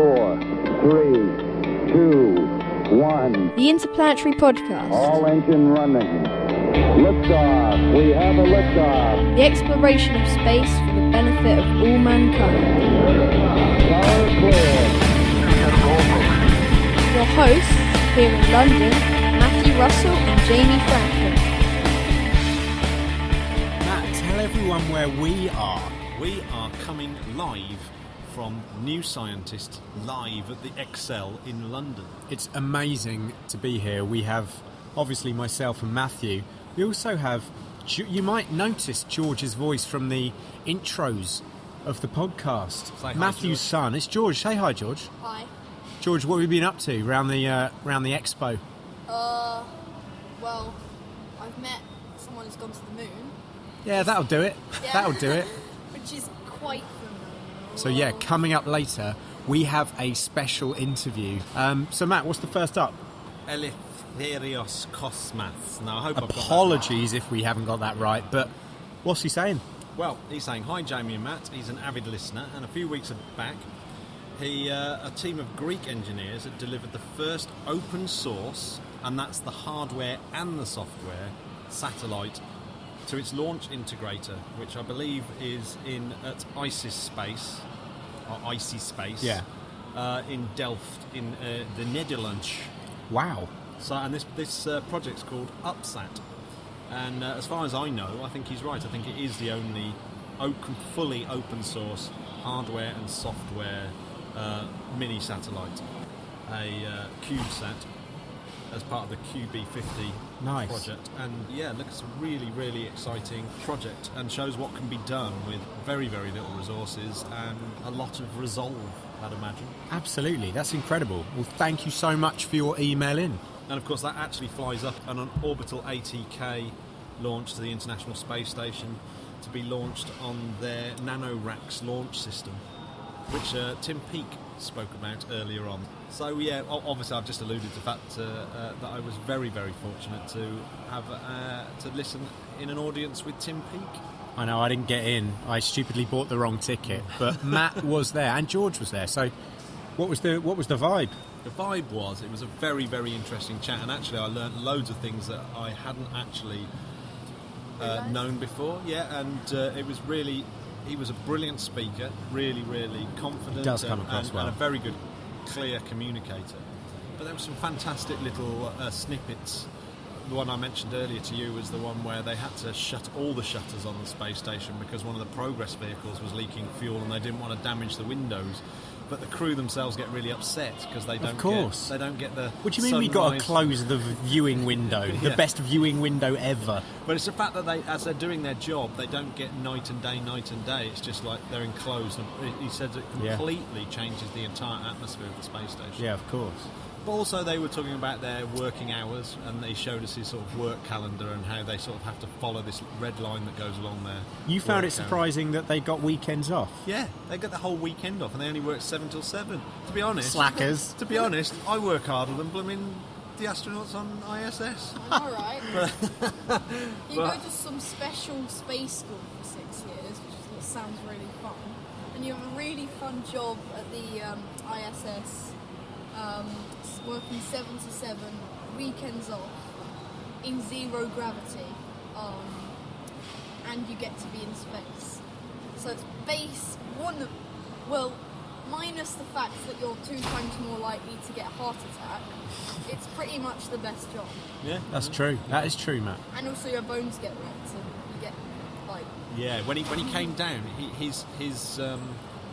4, 3, 2, 1. The Interplanetary Podcast. All engine running. Liftoff. We have a liftoff. The exploration of space for the benefit of all mankind. Power clear. Your hosts here in London, Matthew Russell and Jamie Franklin. Matt, tell everyone where we are. We are coming live from New Scientist, live at the ExCell in London. It's amazing to be here. We have, obviously, myself and Matthew. We also have, you might notice George's voice from the intros of the podcast. Say hi, Matthew's George. son. It's George. Say hi, George. Hi. George, what have you been up to around the expo? Well, I've met someone who's gone to the moon. Yeah, that'll do it. Yeah. That'll do it. Which is quite phenomenal. So yeah, coming up later, we have a special interview. So Matt, what's the first up? Eleftherios Kosmas. Now, I hope I've got that Apologies if we haven't got that right, but what's he saying? right. Well, he's saying, hi Jamie and Matt. He's an avid listener, and a few weeks back, a team of Greek engineers had delivered the first open source, and that's the hardware and the software, satellite to its launch integrator, which I believe is at ISIS Space, or Icy Space, in Delft, in the Netherlands. Wow. So, and this project's called UPSAT, and as far as I know, I think he's right. I think it is the only fully open source hardware and software mini satellite, a CubeSat, as part of the QB50 Nice. project. And yeah, look, it's a really, really exciting project and shows what can be done with very, very little resources and a lot of resolve, I'd imagine. Absolutely, that's incredible. Well, thank you so much for your email in. And of course that actually flies up on an orbital ATK launch to the International Space Station to be launched on their NanoRacks launch system, which Tim Peake spoke about earlier on. So yeah, obviously I've just alluded to the fact that I was very, very fortunate to have to listen in an audience with Tim Peake. I know I didn't get in. I stupidly bought the wrong ticket, but Matt was there and George was there. So what was the vibe? The vibe was, it was a very, very interesting chat, and actually I learnt loads of things that I hadn't actually known before. Yeah, and it was really, he was a brilliant speaker, really, really confident. He does come across well. And a very good, clear communicator. But there were some fantastic little snippets. The one I mentioned earlier to you was the one where they had to shut all the shutters on the space station because one of the Progress vehicles was leaking fuel and they didn't want to damage the windows. But the crew themselves get really upset because they don't get the What do you mean we got to close the viewing window? The best viewing window ever. But it's the fact that they, as they're doing their job, they don't get night and day. It's just like they're enclosed. And he said it completely changes the entire atmosphere of the space station. Yeah, of course. But also they were talking about their working hours, and they showed us his sort of work calendar and how they sort of have to follow this red line that goes along there. You found it surprising that they got weekends off? Yeah, they got the whole weekend off, and they only work 7 till 7. To be honest, Slackers. To be honest, I work harder than blooming the astronauts on ISS. Alright. You go to some special space school for 6 years, which sounds really fun. And you have a really fun job at the ISS, working 7 to 7, weekends off, in zero gravity, and you get to be in space. So it's minus the fact that you're 2 times more likely to get a heart attack, it's pretty much the best job. Yeah, That's true. That is true, Matt. And also your bones get wrecked and you get, like... Yeah, when he came down, his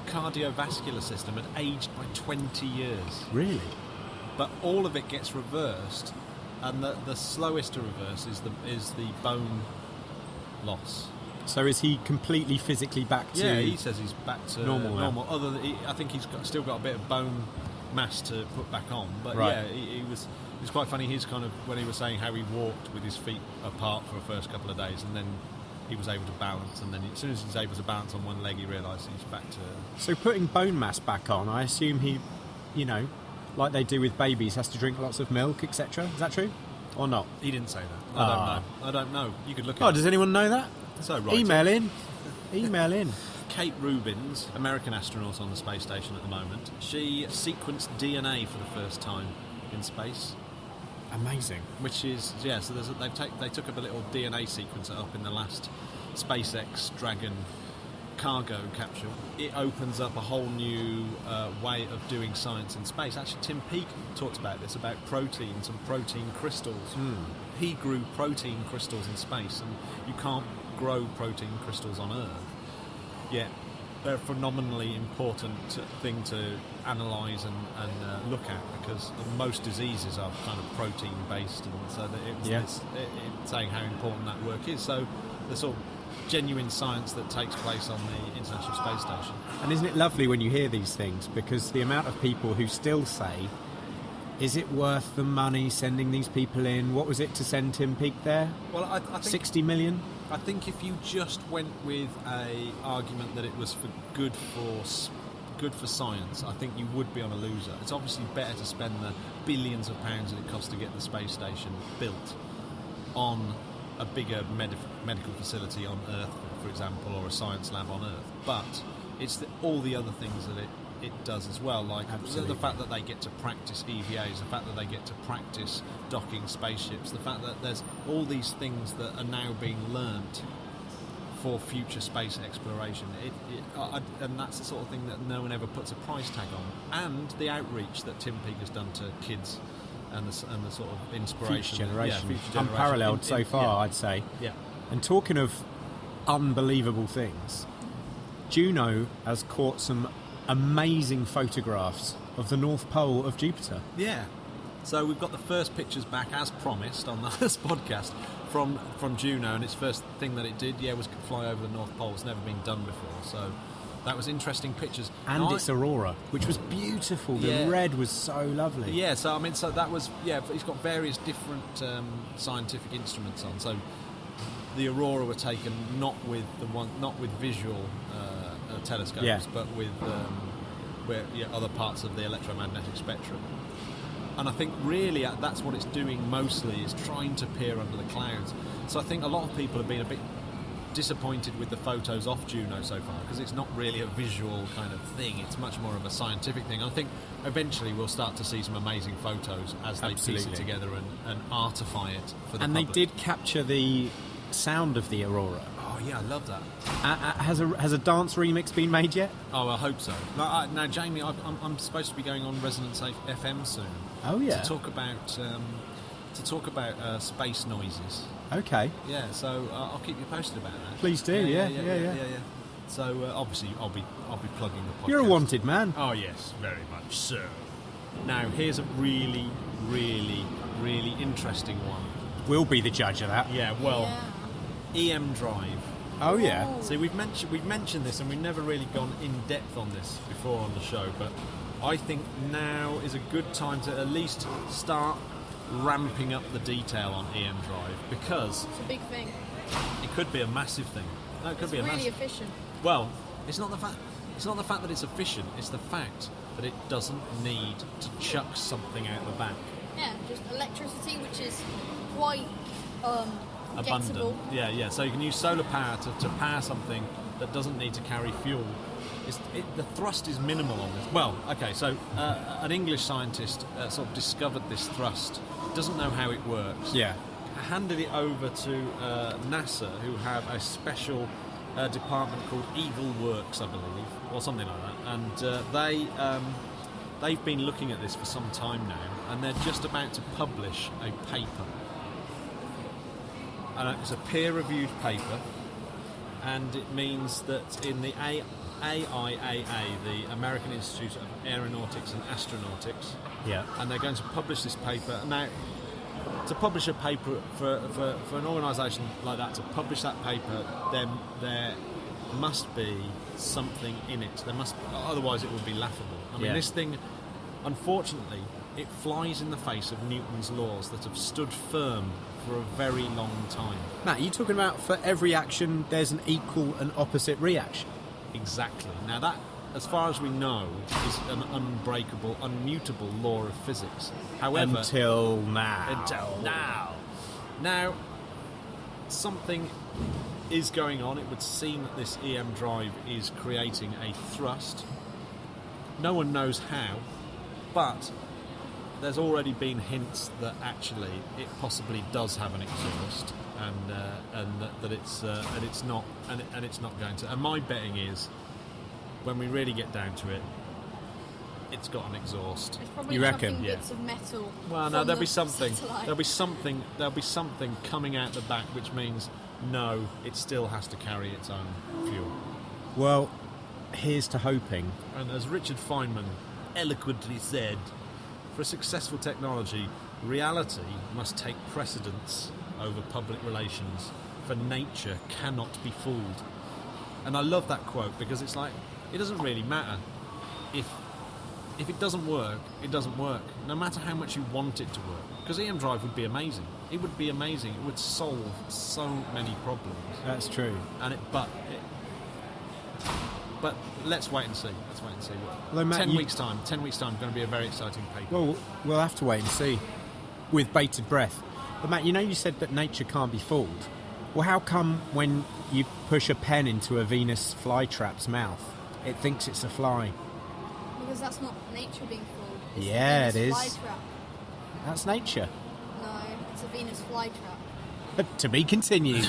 cardiovascular system had aged by 20 years. Really? But all of it gets reversed, and the slowest to reverse is the bone loss. So is he completely physically back to... Yeah, he says he's back to normal. Other than I think he's still got a bit of bone mass to put back on. But right. yeah, it was quite funny. His kind of, when he was saying how he walked with his feet apart for the first couple of days, and then he was able to balance, and then as soon as he's able to balance on one leg, he realised he's back to... So putting bone mass back on, I assume he, like they do with babies, has to drink lots of milk, etc. Is that true? Or not? He didn't say that. I don't know. You could look at it. Oh, does anyone know that? So right. Email in. Kate Rubins, American astronaut on the space station at the moment, she sequenced DNA for the first time in space. Amazing. Which is, yeah, so they took up a little DNA sequencer up in the last SpaceX Dragon cargo capsule. It opens up a whole new way of doing science in space. Actually, Tim Peake talked about this, about proteins and protein crystals. He grew protein crystals in space, and you can't grow protein crystals on Earth. Yet they're a phenomenally important thing to analyse and look at, because most diseases are kind of protein based, and so that it's saying how important that work is. So the sort of genuine science that takes place on the International Space Station. And isn't it lovely when you hear these things, because the amount of people who still say, is it worth the money sending these people in? What was it to send Tim Peake there? Well, I think 60 million? I think if you just went with a argument that it was for good for science, I think you would be on a loser. It's obviously better to spend the billions of pounds that it costs to get the space station built on a bigger medical facility on Earth, for example, or a science lab on Earth. But it's all the other things that it does as well, like the fact that they get to practice EVAs, the fact that they get to practice docking spaceships, the fact that there's all these things that are now being learnt for future space exploration. And that's the sort of thing that no one ever puts a price tag on. And the outreach that Tim Peake has done to kids and the sort of inspiration. Future generation. Future generation. Unparalleled so far, I'd say. Yeah. And talking of unbelievable things, Juno has caught some amazing photographs of the North Pole of Jupiter. Yeah. So we've got the first pictures back, as promised, on the last podcast from Juno, and its first thing that it did, was fly over the North Pole. It's never been done before, so that was interesting pictures. And its aurora, which was beautiful. The red was so lovely. Yeah, so that was, it's got various different scientific instruments on. So the aurora were taken not with visual telescopes, but with other parts of the electromagnetic spectrum. And I think really that's what it's doing mostly, is trying to peer under the clouds. So I think a lot of people have been a bit disappointed with the photos off Juno so far, because it's not really a visual kind of thing, it's much more of a scientific thing. I think eventually we'll start to see some amazing photos as they piece it together and artify it for the public. And they did capture the sound of the aurora. Oh yeah, I love that. Has a dance remix been made yet? Oh, I hope so. Now, Jamie, I'm supposed to be going on Resonance FM soon. Oh yeah. To talk about space noises. Okay. Yeah, so I'll keep you posted about that. Please do. Yeah. So obviously I'll be plugging the podcast. You're a wanted man. Oh yes, very much so. Now here's a really, really, really interesting one. We'll be the judge of that. Yeah. Well, EMDrive. Oh yeah. See, we've mentioned this, and we've never really gone in depth on this before on the show, but I think now is a good time to at least start ramping up the detail on EMDrive, because it's a big thing. It could be a massive thing. No, it could be a really massive. efficient. Well, it's not the fact that it's efficient. It's the fact that it doesn't need to chuck something out the back. Yeah, just electricity, which is quite abundant. gettable. Yeah. So you can use solar power to power something that doesn't need to carry fuel. The thrust is minimal on this. Well, okay, so an English scientist sort of discovered this thrust. Doesn't know how it works. Yeah. Handed it over to NASA, who have a special department called Eagle Works, I believe, or something like that. And they've been looking at this for some time now, and they're just about to publish a paper. And it's a peer-reviewed paper, and it means that in the AIAA, the American Institute of Aeronautics and Astronautics, and they're going to publish this paper. Now, to publish a paper for an organisation like that, to publish that paper, there must be something in it. Otherwise it would be laughable. I mean, this thing, unfortunately, it flies in the face of Newton's laws that have stood firm for a very long time. Matt, are you talking about for every action there's an equal and opposite reaction? Exactly. Now that, as far as we know, is an unbreakable, unmutable law of physics. However, Until now. Now, something is going on. It would seem that this EMDrive is creating a thrust. No one knows how, but there's already been hints that actually it possibly does have an exhaust, and that it's not going to. And my betting is, when we really get down to it, it's got an exhaust. It's probably You reckon? bits of metal. Well, no, from there'll be the something. satellite. There'll be something coming out the back, which means no, it still has to carry its own fuel. Well, here's to hoping. And as Richard Feynman eloquently said, for a successful technology, reality must take precedence over public relations, for nature cannot be fooled. And I love that quote, because it's like, it doesn't really matter if it doesn't work, it doesn't work, no matter how much you want it to work. Because EMDrive would be amazing. It would be amazing. It would solve so many problems. That's true. But let's wait and see. Although, Matt, 10 weeks time is going to be a very exciting paper. Well, we'll have to wait and see with bated breath. But Matt, you said that nature can't be fooled. Well, how come when you push a pen into a Venus flytrap's mouth, it thinks it's a fly? Because that's not nature being fooled. It's Yeah, a Venus it is. flytrap. That's nature. No, it's a Venus flytrap. To be continued.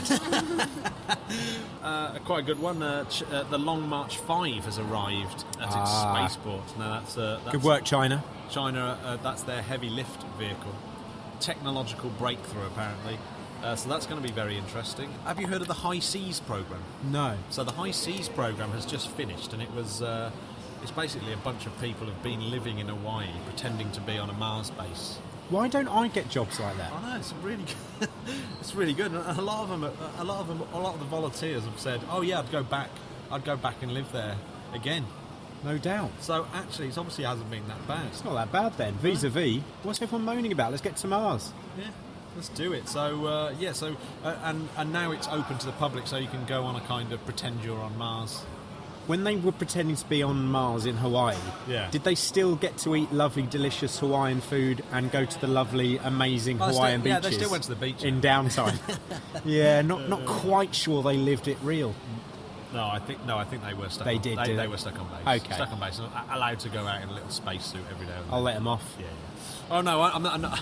Quite a good one. The Long March 5 has arrived at its spaceport. Now that's Good work, China. China. That's their heavy lift vehicle. Technological breakthrough, apparently. So that's going to be very interesting. Have you heard of the High Seas program? No. So the High Seas program has just finished, and it was. It's basically a bunch of people who've been living in Hawaii, pretending to be on a Mars base. Why don't I get jobs like that? I know, it's really good. It's really good. And a lot of the volunteers have said, "Oh yeah, I'd go back and live there again." No doubt. So actually, it obviously hasn't been that bad. It's not that bad then. Vis-a-vis, what's everyone moaning about? Let's get to Mars. Yeah, let's do it. So and now it's open to the public, so you can go on a kind of pretend you're on Mars. When they were pretending to be on Mars in Hawaii, did they still get to eat lovely, delicious Hawaiian food and go to the lovely, amazing Hawaiian beaches? Yeah, they still went to the beach in downtime. not quite sure they lived it real. No, I think they were stuck. They did. They were stuck on base. Okay. Stuck on base, and allowed to go out in a little spacesuit every day. I'll let them off. Yeah. Oh no, I'm not.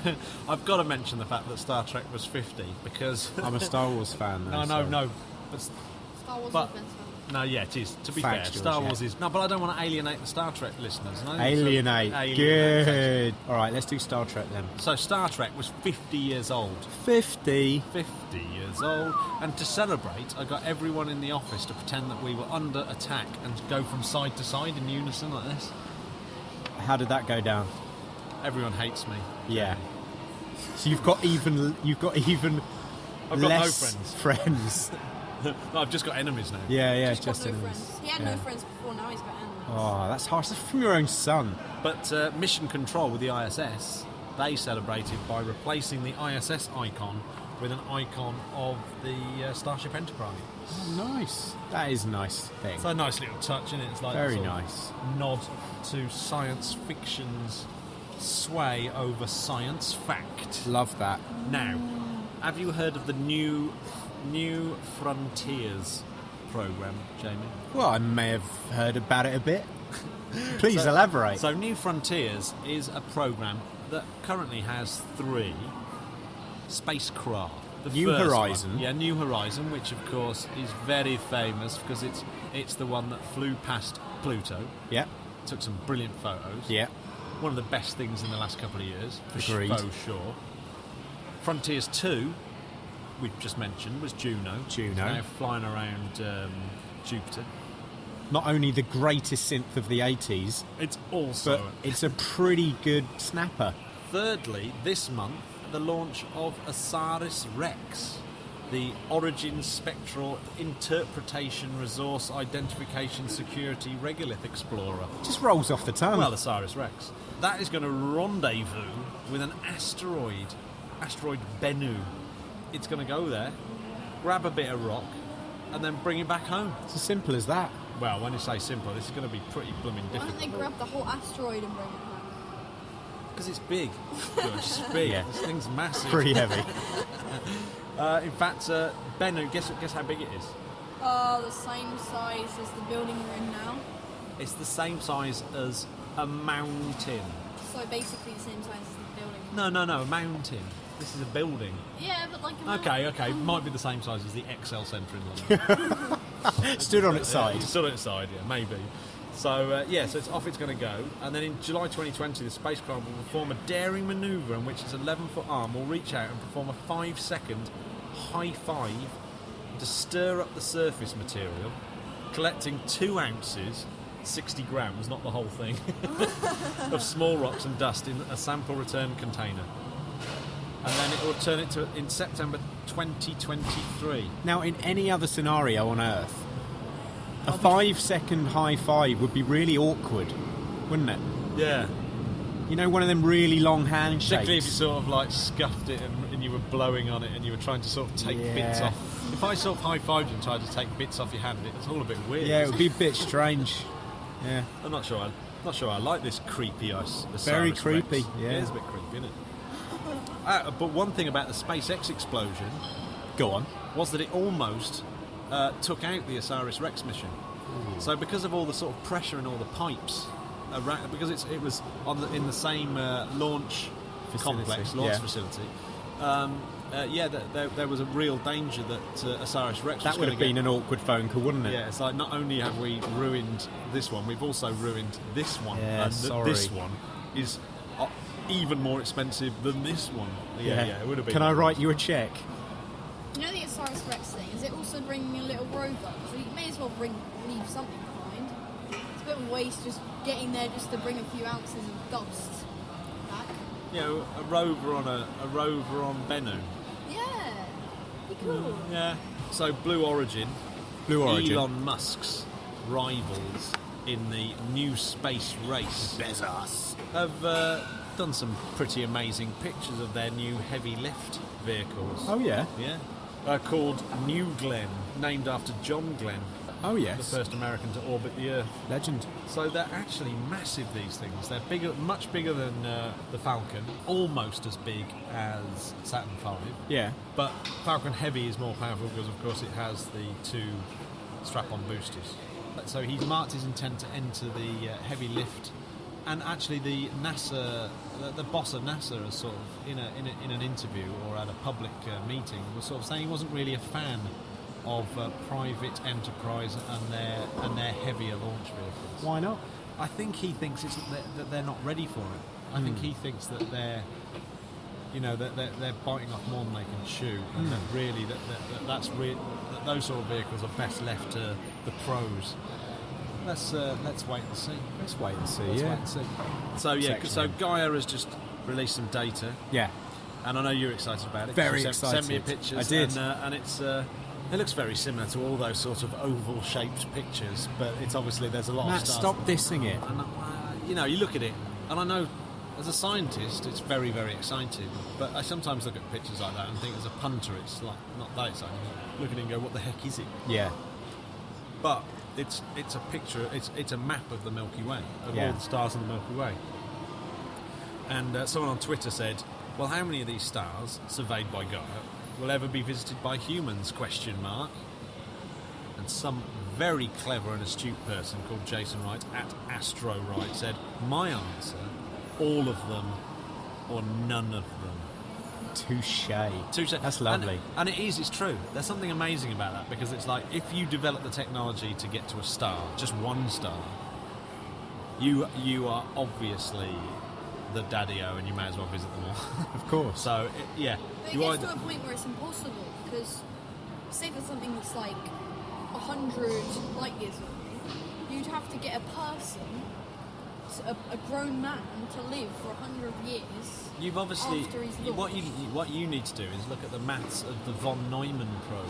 I've got to mention the fact that Star Trek was 50 because I'm a Star Wars fan. Though, no. Star Wars But- is better. No, yeah, it is. To be Thanks, fair, George, Star yeah. Wars is... No, but I don't want to alienate the Star Trek listeners. No? Alienate. So, Good. All right, let's do Star Trek then. So Star Trek was 50 years old. 50. 50 years old. And to celebrate, I got everyone in the office to pretend that we were under attack and go from side to side in unison like this. How did that go down? Everyone hates me. Yeah. So you've got even I've got less no friends. No, I've just got enemies now. Yeah, He's got just no enemies. friends. He had no friends before, now he's got enemies. Oh, that's harsh. That's from your own son. But Mission Control with the ISS, they celebrated by replacing the ISS icon with an icon of the Starship Enterprise. Oh, nice. That is a nice thing. It's a nice little touch, isn't it? It's like Very a sort of nice. nod to science fiction's sway over science fact. Love that. Now, have you heard of the New Frontiers program, Jamie? Well, I may have heard about it a bit. Please elaborate. So New Frontiers is a program that currently has 3 spacecraft. The New first Horizon. one, yeah, New Horizon, which of course is very famous because it's the one that flew past Pluto. Yeah. Took some brilliant photos. Yeah. One of the best things in the last couple of years, for Agreed. sure. Frontiers 2, we've just mentioned, was Juno. Juno. Now flying around Jupiter. Not only the greatest synth of the 80s, It's also... but it's a pretty good snapper. Thirdly, this month, the launch of Osiris Rx, the Origin Spectral Interpretation Resource Identification Security Regolith Explorer. Just rolls off the tongue. Well, Osiris Rex. That is going to rendezvous with an asteroid Bennu. It's going to go there, grab a bit of rock, and then bring it back home. It's as simple as that. Well, when you say simple, this is going to be pretty blooming Why don't difficult. they grab the whole asteroid and bring it home? Because it's big. George, it's big. Yeah. This thing's massive. Pretty heavy. In fact, Bennu, guess how big it is? The same size as the building we're in now. It's the same size as a mountain. So basically the same size as the building. No, a mountain. This is a building. Yeah, but like a mountain. Okay, might be the same size as the ExCell Centre in London. Stood on its side. Stood on its side, yeah, maybe. So, so it's off it's going to go. And then in July 2020, the spacecraft will perform a daring manoeuvre in which its 11-foot arm will reach out and perform a 5-second high five to stir up the surface material, collecting 2 ounces, 60 grams, not the whole thing, of small rocks and dust in a sample return container. And then it will return it in September 2023. Now, in any other scenario on Earth, a 5-second high five would be really awkward, wouldn't it? Yeah. You know, one of them really long handshakes. Particularly if you sort of like scuffed it and you were blowing on it and you were trying to sort of take bits off. If I sort of high-fived you and tried to take bits off your hand, it's all a bit weird. Yeah, it would be a bit strange. Yeah. I'm not sure I like this creepy Osiris Very Rex. creepy, yeah. It is a bit creepy, isn't it? But one thing about the SpaceX explosion, Go on. was that it almost took out the Osiris Rex mission. Ooh. So because of all the sort of pressure in all the pipes, because it was in the same launch complex, facility. There was a real danger that Osiris Rex that would have been an awkward phone call, wouldn't it? Yeah, it's like not only have we ruined this one, we've also ruined this one. Yeah, and sorry. This one is even more expensive than this one. Yeah, it would have been. Can I write you a cheque? You know the Osiris Rex thing? Is it also bringing a little rover? So you may as well leave something behind. It's a bit of a waste just getting there just to bring a few ounces of dust back. You know, a rover on Bennu. Yeah, be cool. Yeah. So Blue Origin, Elon Musk's rivals in the new space race, Bezos, have done some pretty amazing pictures of their new heavy lift vehicles. Oh yeah? Yeah. Called New Glenn, named after John Glenn. Oh yes. The first American to orbit the Earth. Legend. So they're actually massive, these things. They're bigger, much bigger than the Falcon, almost as big as Saturn V. Yeah. But Falcon Heavy is more powerful because, of course, it has the 2 strap-on boosters. So he's marked his intent to enter the heavy lift. And actually, the NASA, the boss of NASA, has sort of in an interview or at a public meeting, was sort of saying he wasn't really a fan of private enterprise and their heavier launch vehicles. Why not? I think he thinks that they're not ready for it. I think he thinks that they're biting off more than they can chew, and that really that those sort of vehicles are best left to the pros. Let's wait and see. Let's wait and see. Wait and see. So Gaia has just released some data. Yeah. And I know you're excited about it. Very excited. Sent me a picture. I did. And it's it looks very similar to all those sort of oval-shaped pictures, but it's obviously there's a lot Matt, of stars. stop dissing it. And you look at it, and I know as a scientist it's very, very exciting, but I sometimes look at pictures like that and think as a punter it's like not that exciting. Look at it and go, what the heck is it? Yeah. But it's a picture, it's a map of the Milky Way, of all the stars in the Milky Way. And someone on Twitter said, well, how many of these stars, surveyed by Gaia, will ever be visited by humans, ? And some very clever and astute person called Jason Wright at Astro Wright said, my answer, all of them or none of them. Touche. That's lovely. And it's true. There's something amazing about that, because it's like, if you develop the technology to get to a star, just one star, you are obviously the daddy-o, and you may as well visit them all. Of course. So, yeah. But it gets to a point where it's impossible, because say for something that's like 100 light years away, you'd have to get a person, a grown man, to live for 100 years. You've obviously after he's what you need to do is look at the maths of the von Neumann probe.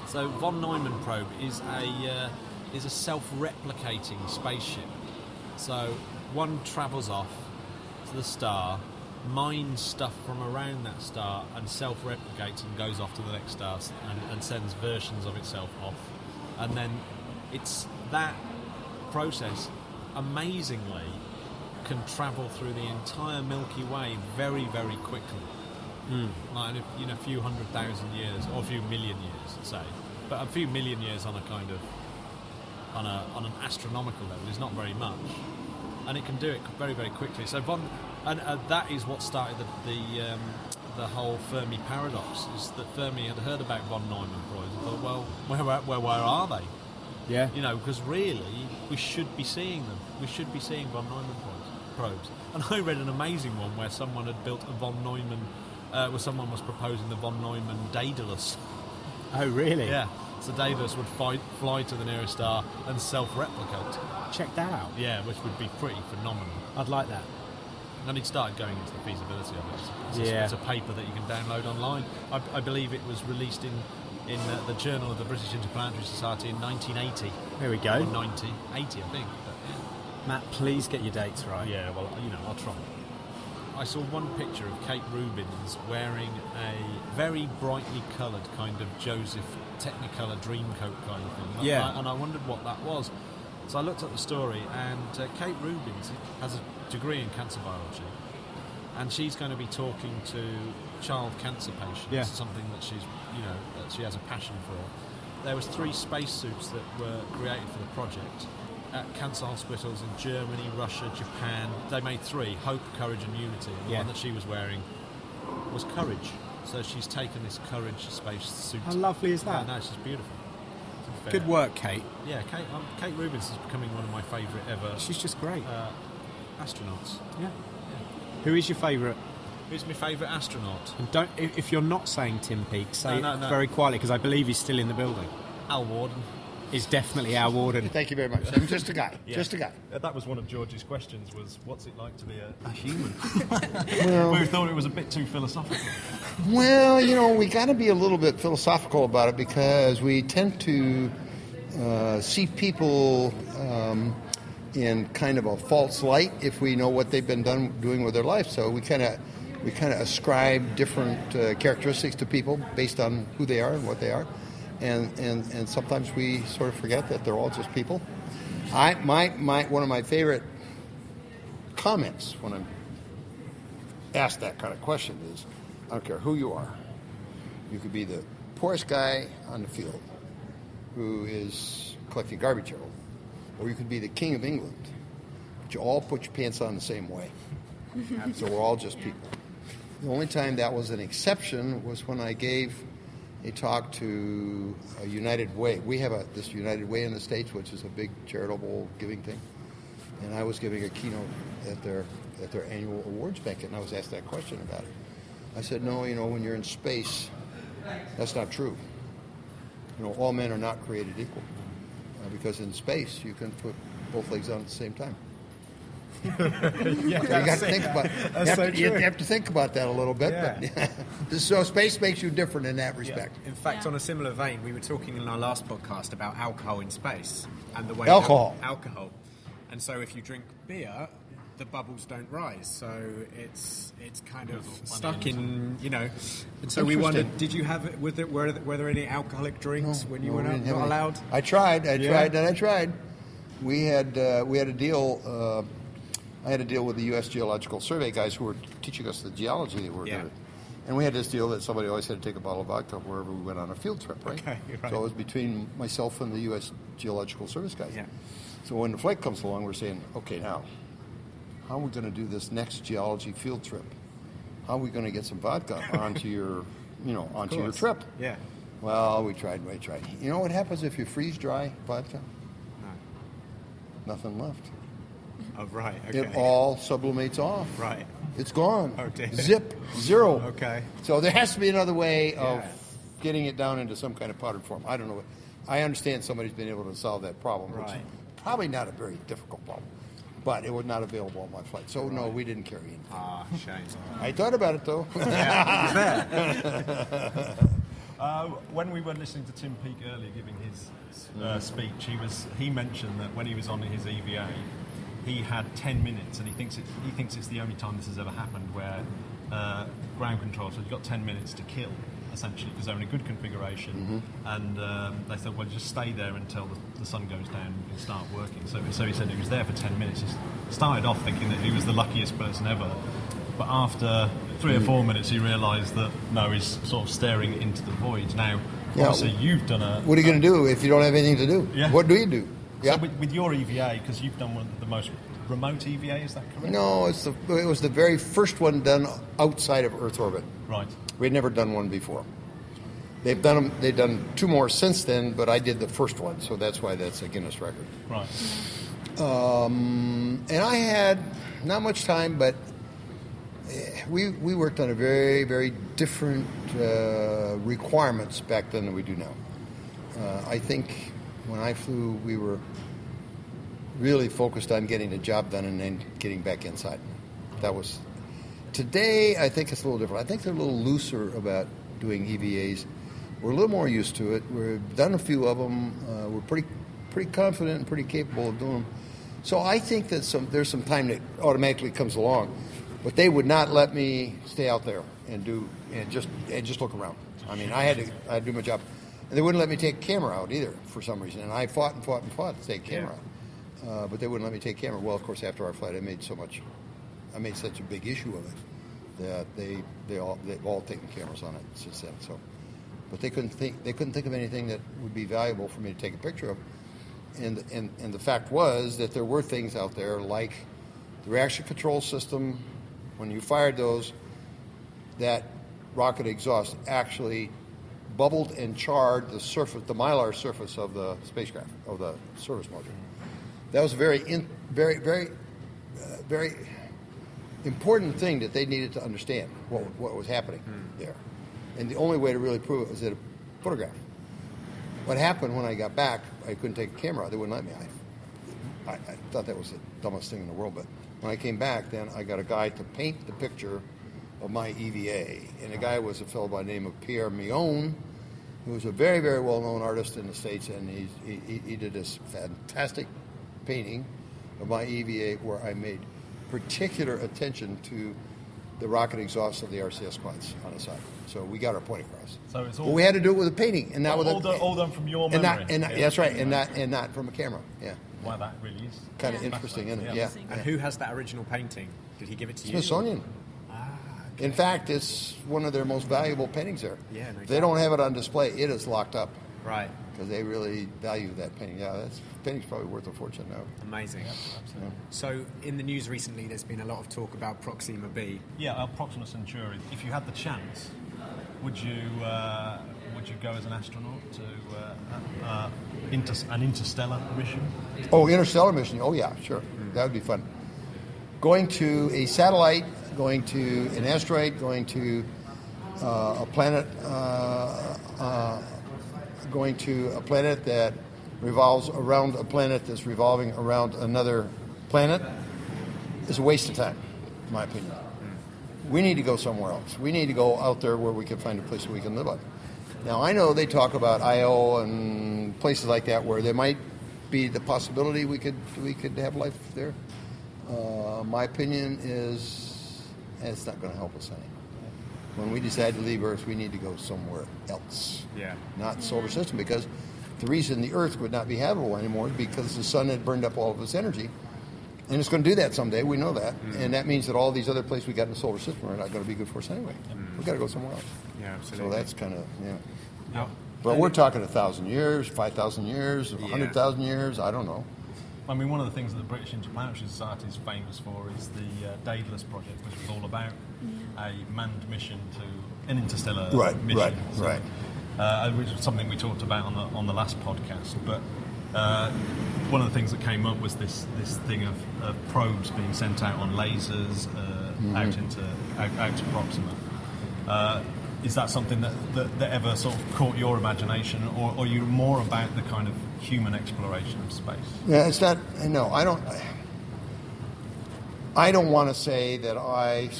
So von Neumann probe is a self-replicating spaceship. So one travels off to the star, mines stuff from around that star, and self-replicates and goes off to the next star and sends versions of itself off. And then it's that process, amazingly, can travel through the entire Milky Way very, very quickly. Like in a few 100,000 years, or a few million years, say, but a few million years on a kind of on an astronomical level is not very much, and it can do it very, very quickly. So that is what started the whole Fermi paradox, is that Fermi had heard about von Neumann probes and thought, well, where are they? Yeah. You know, because really we should be seeing them. We should be seeing von Neumann probes. And I read an amazing one where someone had built a von Neumann, where someone was proposing the von Neumann Daedalus. Oh, really? Yeah. So Daedalus would fly to the nearest star and self-replicate. Check that out. Yeah, which would be pretty phenomenal. I'd like that. And he'd started going into the feasibility of it. It's a paper that you can download online. I believe it was released in the Journal of the British Interplanetary Society in 1980. There we go. Or 1980, I think. But, yeah. Matt, please get your dates right. Yeah, well, I'll try. I saw one picture of Kate Rubins wearing a very brightly coloured kind of Joseph Technicolor Dreamcoat kind of thing. Yeah. And I wondered what that was. So I looked at the story, and Kate Rubins has a degree in cancer biology, and she's going to be talking to child cancer patients. Yeah. Something that that she has a passion for. There was 3 spacesuits that were created for the project at cancer hospitals in Germany, Russia, Japan. They made 3: Hope, Courage, and Unity. And the one that she was wearing was Courage. So she's taken this Courage spacesuit. How lovely is that? No, she's beautiful. Good work, Kate. Yeah, Kate Rubins is becoming one of my favourite ever. She's just great. Astronauts. Yeah. Who is your favourite? Who's my favourite astronaut? And don't, if you're not saying Tim Peake, say No. it very quietly, because I believe he's still in the building. Al Worden. Is definitely our Warden. Thank you very much. I'm just a guy. Yeah. Just a guy. That was one of George's questions, was what's it like to be a human? Well, We thought it was a bit too philosophical. well, we got to be a little bit philosophical about it, because we tend to see people in kind of a false light if we know what they've been doing with their life. So we kind of ascribe different characteristics to people based on who they are and what they are. And sometimes we sort of forget that they're all just people. One of my favorite comments when I'm asked that kind of question is, I don't care who you are. You could be the poorest guy on the field who is collecting garbage every, or you could be the king of England. But you all put your pants on the same way. So we're all just people. The only time that was an exception was when I gave a talk to a United Way. We have this United Way in the States, which is a big charitable giving thing. And I was giving a keynote at their annual awards banquet, and I was asked that question about it. I said, no, when you're in space, that's not true. All men are not created equal. Because in space, you can put both legs on at the same time. You got to think about it. You have to think about that a little bit. Yeah. But so space makes you different in that respect. In fact, on a similar vein, we were talking in our last podcast about alcohol in space and the way alcohol. And so if you drink beer, the bubbles don't rise. So it's kind of stuck in, And so we wondered, did you have were there any alcoholic drinks when you were not allowed? I tried. We had a deal. I had a deal with the U.S. Geological Survey guys who were teaching us the geology they were doing. And we had this deal that somebody always had to take a bottle of vodka wherever we went on a field trip, right? Okay, right. So it was between myself and the U.S. Geological Service guys. Yeah. So when the flight comes along, we're saying, okay, now, how are we going to do this next geology field trip? How are we going to get some vodka onto your trip? Yeah. Well, we tried. You know what happens if you freeze dry vodka? No. Nothing left. Oh, right. Okay. It all sublimates off. Right. It's gone. Oh, dear. Zip. Zero. Okay. So there has to be another way of getting it down into some kind of powdered form. I don't know. I understand somebody's been able to solve that problem, which is probably not a very difficult problem. But it was not available on my flight. So, no, we didn't carry anything. Ah, shame. I thought about it, though. When we were listening to Tim Peake earlier giving his speech, he mentioned that when he was on his EVA, he had 10 minutes, and he thinks it's the only time this has ever happened where ground control, so you've got 10 minutes to kill, essentially, because they're in a good configuration, and they said, well, just stay there until the sun goes down and you can start working. So he said he was there for 10 minutes. He started off thinking that he was the luckiest person ever, but after 3 or 4 minutes, he realised that no, he's sort of staring into the void. Now, obviously, you've done a. What are you going to do if you don't have anything to do? Yeah. What do you do? So with your EVA, because you've done one of the most remote EVA, is that correct? No, it was the very first one done outside of Earth orbit. Right. We'd never done one before. They've done 2 more since then, but I did the first one, so that's why that's a Guinness record. Right. And I had not much time, but we worked on a very, very different requirements back then than we do now. I think when I flew, we were really focused on getting the job done and then getting back inside. That was. Today, I think it's a little different. I think they're a little looser about doing EVAs. We're a little more used to it. We've done a few of them. We're pretty confident and pretty capable of doing them. So I think that there's some time that automatically comes along, but they would not let me stay out there and just look around. I mean, I had to do my job, and they wouldn't let me take a camera out either for some reason. And I fought to take a camera out, but they wouldn't let me take a camera. Well, of course, after our flight, I made such a big issue of it that they've all taken cameras on it since then. So, but they couldn't think of anything that would be valuable for me to take a picture of. And the fact was that there were things out there like the reaction control system. When you fired those, that rocket exhaust actually bubbled and charred the mylar surface of the spacecraft, of the service module. That was a very important thing that they needed to understand what was happening there. And the only way to really prove it was at a photograph. What happened when I got back, I couldn't take a camera. They wouldn't let me. I thought that was the dumbest thing in the world. But when I came back, then I got a guy to paint the picture of my EVA. And the guy was a fellow by the name of Pierre Millon, who was a very, very well-known artist in the States. And he did this fantastic painting of my EVA where I made particular attention to the rocket exhaust of the RCS quads on the side. So we got our point across. So it's all. But we had to do it with a painting, and not with all done from your memory. That's right, and not from a camera. Yeah. Wow, that really is Kind of interesting, isn't it? Yeah. And who has that original painting? Did he give it to you? Smithsonian. Okay. In fact, it's one of their most valuable paintings there. Yeah. They don't have it on display. It is locked up. Right. Because they really value that painting. Yeah, that painting's probably worth a fortune now. Amazing. Absolutely. Yeah. So, in the news recently, there's been a lot of talk about Proxima B. Yeah, Proxima Centauri. If you had the chance, would you go as an astronaut to an interstellar mission? Oh, interstellar mission. Oh, yeah, sure. That would be fun. Going to a satellite, going to an asteroid, going to a planet, going to a planet that revolves around a planet that's revolving around another planet is a waste of time, in my opinion. We need to go somewhere else. We need to go out there where we can find a place that we can live on. Now, I know they talk about Io and places like that where there might be the possibility we could have life there. My opinion is it's not going to help us any. When we decide to leave Earth, we need to go somewhere else. Yeah. Not the solar system, because the reason the Earth would not be habitable anymore is because the sun had burned up all of its energy. And it's going to do that someday, we know that. And that means that all these other places we got in the solar system are not going to be good for us anyway. We've got to go somewhere else. Yeah, absolutely. So that's kind of, Yeah. But we're talking 1,000 years, 5,000 years, 100,000 years, I don't know. I mean, one of the things that the British Interplanetary Society is famous for is the Daedalus project, which was all about a manned mission to an interstellar mission. Which was something we talked about on the last podcast. But one of the things that came up was this thing of probes being sent out on lasers out to Proxima. Is that something that ever sort of caught your imagination, or are you more about the kind of human exploration of space? Yeah, it's not. No, I don't want to say that I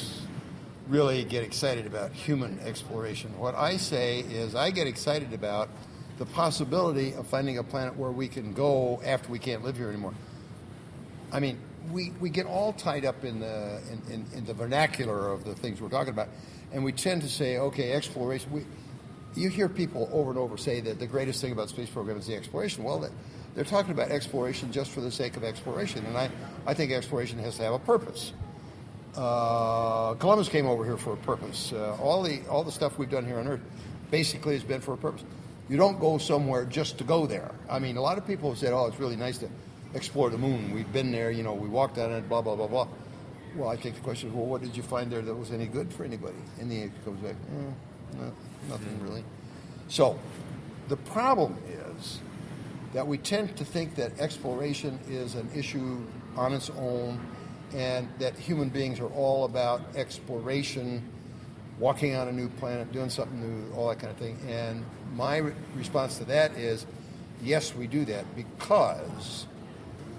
really get excited about human exploration. What I say is I get excited about the possibility of finding a planet where we can go after we can't live here anymore. I mean, we get all tied up in the vernacular of the things we're talking about, and we tend to say, okay, exploration. You hear people over and over say that the greatest thing about the space program is the exploration. Well, they're talking about exploration just for the sake of exploration, and I think exploration has to have a purpose. Columbus came over here for a purpose. All the stuff we've done here on Earth basically has been for a purpose. You don't go somewhere just to go there. I mean, a lot of people have said, "Oh, it's really nice to explore the moon. We've been there. You know, we walked on it. Blah blah blah blah." Well, I think the question is, well, what did you find there that was any good for anybody? And the answer comes back, no, nothing really. So, the problem is that we tend to think that exploration is an issue on its own, and that human beings are all about exploration, walking on a new planet, doing something new, all that kind of thing. And my response to that is, yes, we do that because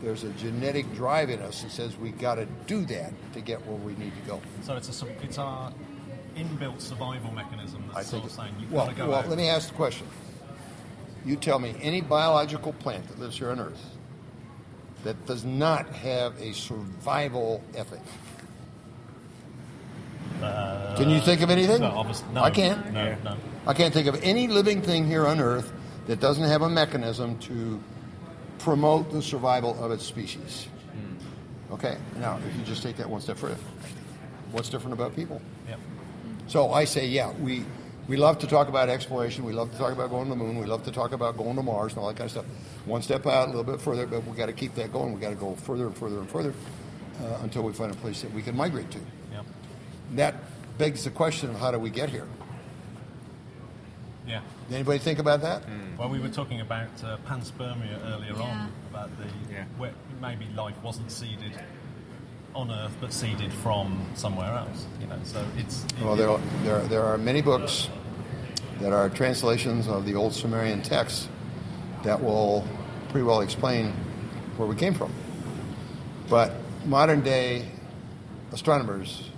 there's a genetic drive in us that says we got to do that to get where we need to go. So it's our inbuilt survival mechanism that's sort of saying you've well, got to go well, out. let me ask the question. You tell me any biological plant that lives here on Earth that does not have a survival ethic. Can you think of anything? No, obviously, no. I can't. No. I can't think of any living thing here on Earth that doesn't have a mechanism to promote the survival of its species. Okay, now if you just take that one step further, what's different about people? Yep. So I say, yeah, we love to talk about exploration, we love to talk about going to the moon, we love to talk about going to Mars and all that kind of stuff. One step out, a little bit further, but we've got to keep that going. We've got to go further and further and further until we find a place that we can migrate to. Yep. That begs the question of how do we get here? Yeah. Anybody think about that? Well, we were talking about panspermia earlier on, about where maybe life wasn't seeded on Earth, but seeded from somewhere else. You know, so Well, there are many books that are translations of the old Sumerian texts that will pretty well explain where we came from. But modern day astronomers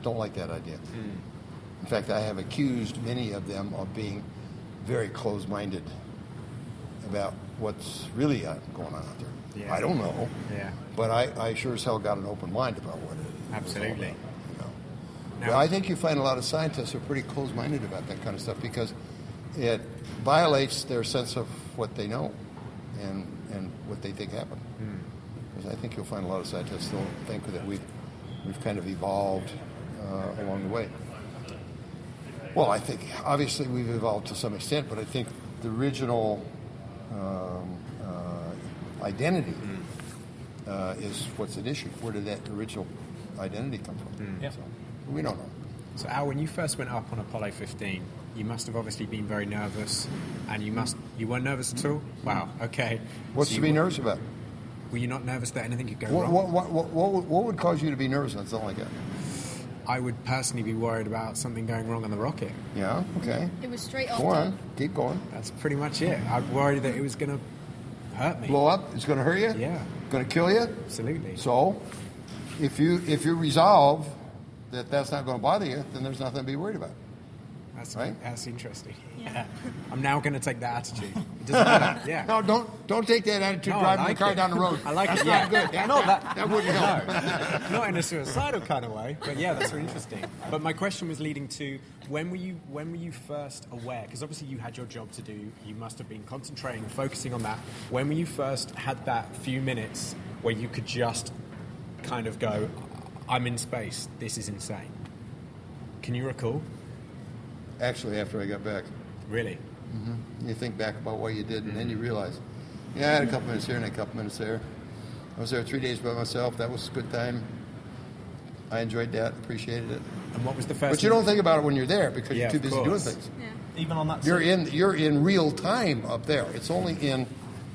don't like that idea. In fact, I have accused many of them of being very closed-minded about what's really going on out there. Yeah. I don't know, but I sure as hell got an open mind about what it is. Absolutely. Well, I think you find a lot of scientists are pretty closed-minded about that kind of stuff because it violates their sense of what they know and what they think happened. Because I think you'll find a lot of scientists still think that we've kind of evolved along the way. Well, I think obviously we've evolved to some extent, but I think the original identity is what's at issue. Where did that original identity come from? Yeah. So, we don't know. So Al, when you first went up on Apollo 15, you must have obviously been very nervous, and you weren't nervous at all? Wow, okay. What's to be nervous about? Were you not nervous that anything could go What, wrong? what would cause you to be nervous on something like that? I would personally be worried about something going wrong on the rocket. Yeah, okay. It was straight Go after. on, keep going. That's pretty much it. I'd worried that it was going to hurt me. Blow up? It's going to hurt you? Yeah. Going to kill you? Absolutely. So, if you resolve that that's not going to bother you, then there's nothing to be worried about. That's right? That's interesting. Yeah. I'm now going to take that attitude. It doesn't matter. Yeah. No, don't take that attitude No, I driving like the car it. down the road. I like that's it. Yeah. not good. That wouldn't help. Not in a suicidal kind of way, but yeah, that's really interesting. But my question was leading to when were you first aware? Because obviously you had your job to do. You must have been concentrating and focusing on that. When were you first had that few minutes where you could just kind of go, "I'm in space. This is insane." Can you recall? Actually, after I got back, Really? you think back about what you did, and then you realize, yeah, I had a couple minutes here and a couple minutes there. I was there 3 days by myself. That was a good time. I enjoyed that, appreciated it. And what was the first? But you don't think about it when you're there because Yeah, you're too of busy doing course. things. Yeah. Even on that. You're in real time up there. It's only in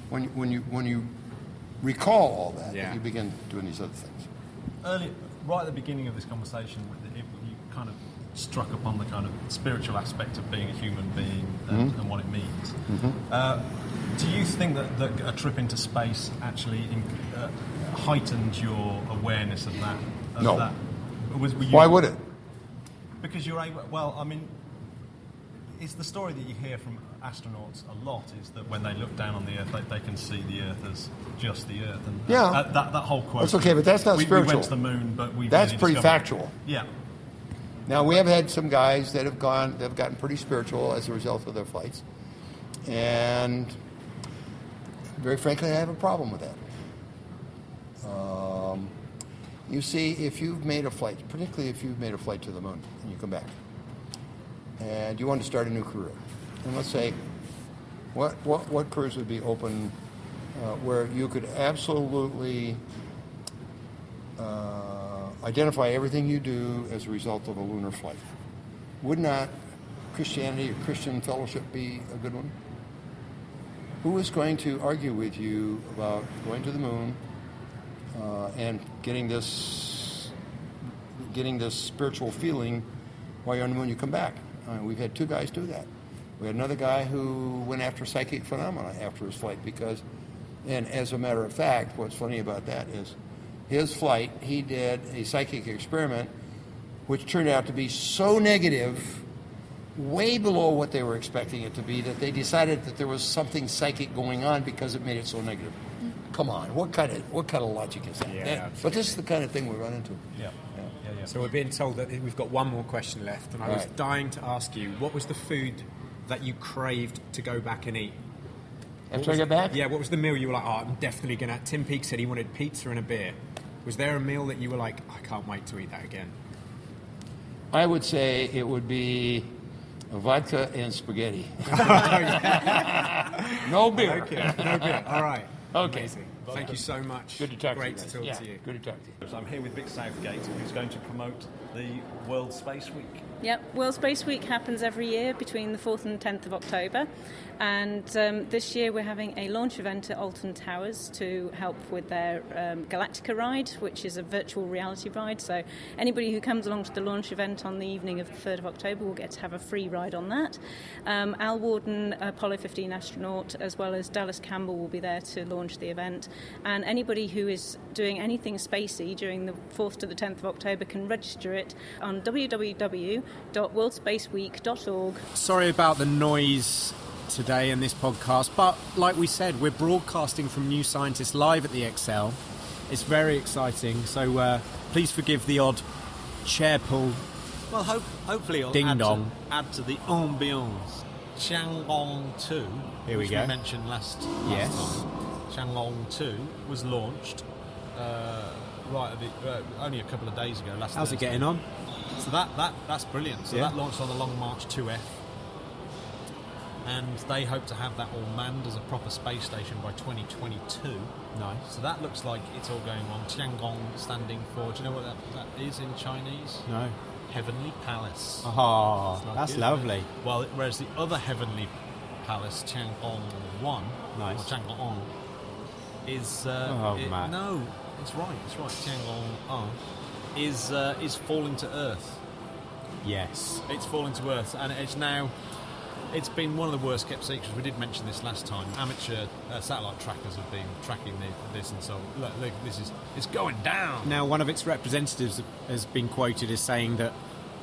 when you recall all that Yeah. that you begin doing these other things. Earlier, right at the beginning of this conversation, you kind of struck upon the kind of spiritual aspect of being a human being and what it means. Do you think that a trip into space actually heightened your awareness of that? No. That? Why would it? Because you're able. Well, I mean, it's the story that you hear from astronauts a lot is that when they look down on the Earth, they can see the Earth as just the Earth. And Yeah. that whole quote. That's okay, but that's not we spiritual. went to the moon, but we. That's really pretty discovered-" factual. Yeah. Now, we have had some guys that have gotten pretty spiritual as a result of their flights. And very frankly, I have a problem with that. You see, if you've made a flight, particularly if you've made a flight to the moon and you come back, and you want to start a new career, and let's say, what careers would be open where you could absolutely identify everything you do as a result of a lunar flight? Would not Christianity or Christian fellowship be a good one? Who is going to argue with you about going to the moon and getting this spiritual feeling while you're on the moon? You come back. We've had 2 guys do that. We had another guy who went after psychic phenomena after his flight and as a matter of fact, what's funny about that is his flight, he did a psychic experiment which turned out to be so negative, way below what they were expecting it to be, that they decided that there was something psychic going on because it made it so negative. Come on, what kind of logic is that? Yeah, but this is the kind of thing we run into. Yeah. So we're being told that we've got one more question left, and I was dying to ask you, what was the food that you craved to go back and eat? After I get back? Yeah, what was the meal you were like, I'm definitely going to... Tim Peake said he wanted pizza and a beer. Was there a meal that you were like, I can't wait to eat that again? I would say it would be vodka and spaghetti. No beer. Okay, no beer. All right. Okay. Amazing. Thank you so much. Good to talk Great to you. to talk to you. Good to talk to you. So I'm here with Vix Southgate, who's going to promote the World Space Week. Yep, World Space Week happens every year between the 4th and 10th of October, and this year we're having a launch event at Alton Towers to help with their Galactica ride, which is a virtual reality ride. So anybody who comes along to the launch event on the evening of the 3rd of October will get to have a free ride on that. Al Worden, Apollo 15 astronaut, as well as Dallas Campbell will be there to launch the event, and anybody who is doing anything spacey during the 4th to the 10th of October can register it on www.worldspaceweek.org. Sorry about the noise today in this podcast, but like we said, we're broadcasting from New Scientist live at the ExCell. It's very exciting, so please forgive the odd chair pull. Well, hopefully it'll Ding dong. add to the ambiance. Chang'e 2, Here we which go. we mentioned last Yes. time. Chang'e 2 was launched only a couple of days ago. How's Thursday. it getting on? So that's brilliant. So Yeah. that launched on the Long March 2F, and they hope to have that all manned as a proper space station by 2022. Nice. So that looks like it's all going on. Tiangong standing for, do you know what that is in Chinese? No. Heavenly Palace. Oh, It's not that's good, lovely. is it? Well, whereas the other Heavenly Palace, Chang'e 1, Nice. or Chang'e is... Matt. No, it's right. Chang'e is falling to Earth. Yes. It's falling to Earth, and it's been one of the worst kept secrets. We did mention this last time. Amateur satellite trackers have been tracking this, and so look, it's going down. Now, one of its representatives has been quoted as saying that,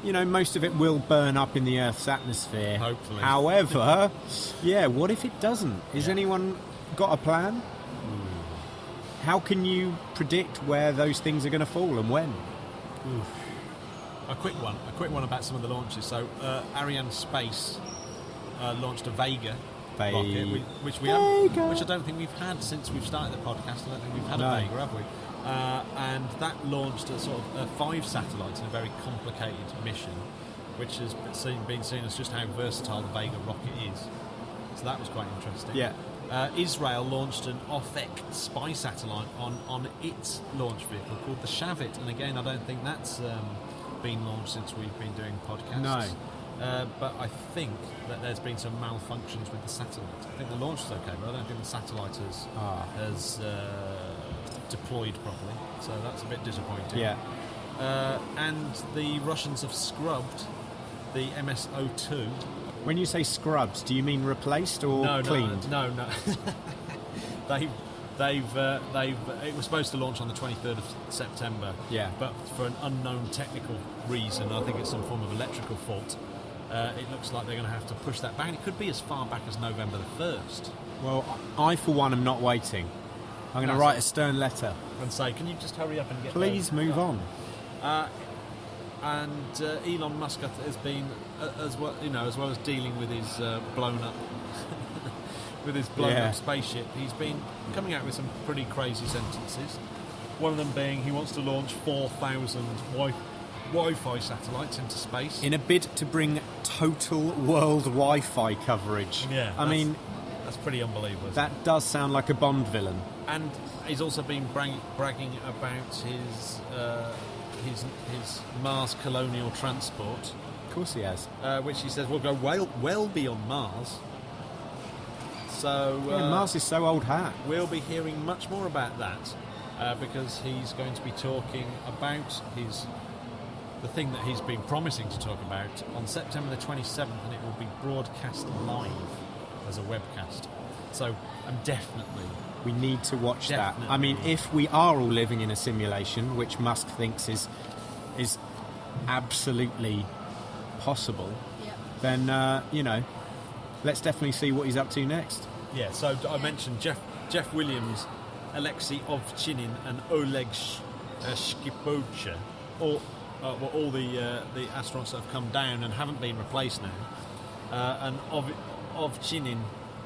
most of it will burn up in the Earth's atmosphere. Hopefully. However, what if it doesn't? Has anyone got a plan? How can you predict where those things are going to fall and when? A quick one about some of the launches. So, Ariane Space launched a Vega rocket, which I don't think we've had since we've started the podcast. I don't think we've had a Vega, have we? And that launched a sort of 5 satellites in a very complicated mission, which has been seen as just how versatile the Vega rocket is. So that was quite interesting. Yeah. Israel launched an Ofek spy satellite on its launch vehicle called the Shavit, and again, I don't think that's been launched since we've been doing podcasts. No. But I think that there's been some malfunctions with the satellite. I think the launch is okay, but I don't think the satellite has deployed properly, so that's a bit disappointing. Yeah. And the Russians have scrubbed the MS-02. When you say scrubbed, do you mean replaced or cleaned? No. They've it was supposed to launch on the 23rd of September. Yeah. But for an unknown technical reason, I think it's some form of electrical fault, it looks like they're going to have to push that back. It could be as far back as November the 1st. Well, I for one am not waiting. I'm going to write a stern letter. And say, can you just hurry up and get Please move on. And Elon Musk has been, as well as dealing with his blown up spaceship, he's been coming out with some pretty crazy sentences. One of them being he wants to launch 4,000 Wi-Fi satellites into space. In a bid to bring total world Wi-Fi coverage. Yeah, I mean, that's pretty unbelievable. that does sound like a Bond villain. And he's also been bragging about his Mars colonial transport, Of course he has. which he says will go well beyond Mars. So Mars is so old hat. we'll be hearing much more about that because he's going to be talking about the thing that he's been promising to talk about on September the 27th, and it will be broadcast live as a webcast. So We need to watch that. Definitely. I mean, if we are all living in a simulation, which Musk thinks is absolutely possible, Yeah. then let's definitely see what he's up to next. yeah. So I mentioned Jeff Williams, Alexei Ovchinin, and Oleg Shkipocha, all the astronauts that have come down and haven't been replaced now. And Ovchinin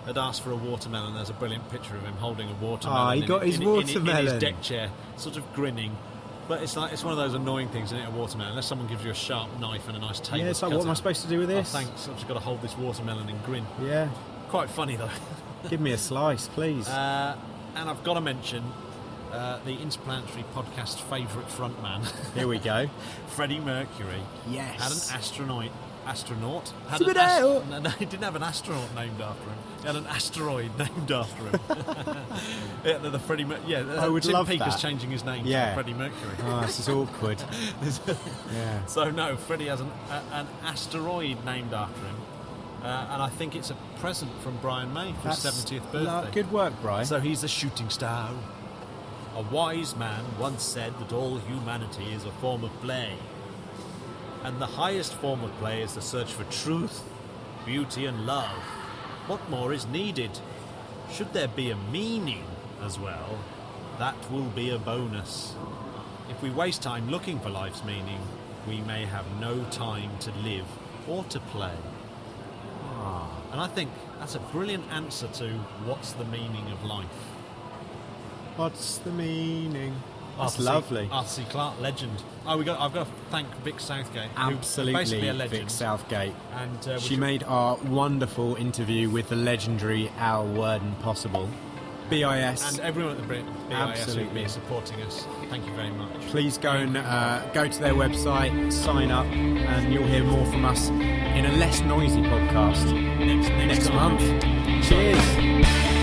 had asked for a watermelon. There's a brilliant picture of him holding a watermelon. He got his in watermelon. his deck chair, sort of grinning. But it's one of those annoying things, isn't it, a watermelon? Unless someone gives you a sharp knife and a nice table. Yeah, it's like, what am I supposed to do with this? Oh, thanks. I've just got to hold this watermelon and grin. Yeah. Quite funny though. Give me a slice, please. And I've got to mention the Interplanetary Podcast favourite frontman. Here we go. Freddie Mercury. Yes. Had an astronaut. No, he didn't have an astronaut named after him. He had an asteroid named after him. Yeah, the Freddie Mercury. Yeah, I would Tim love Peake that. is changing his name Yeah. to Freddie Mercury. Oh, this is awkward. Yeah. So no, Freddie has an asteroid named after him, and I think it's a present from Brian May for his 70th birthday. Good work, Brian. So he's a shooting star. A wise man once said that all humanity is a form of play. And the highest form of play is the search for truth, beauty and love. What more is needed? Should there be a meaning as well, that will be a bonus. If we waste time looking for life's meaning, we may have no time to live or to play. And I think that's a brilliant answer to what's the meaning of life. What's the meaning? That's Arthur C. lovely. Arthur C. Clarke, legend. I've got to thank Vix Southgate, Absolutely, who's basically a legend. Vix Southgate. And She made our wonderful interview with the legendary Al Worden possible. BIS. and everyone at the BIS who've Absolutely. been supporting us. Thank you very much. Please go and go to their website, sign up, and you'll hear more from us in a less noisy podcast Next next time. month. Cheers.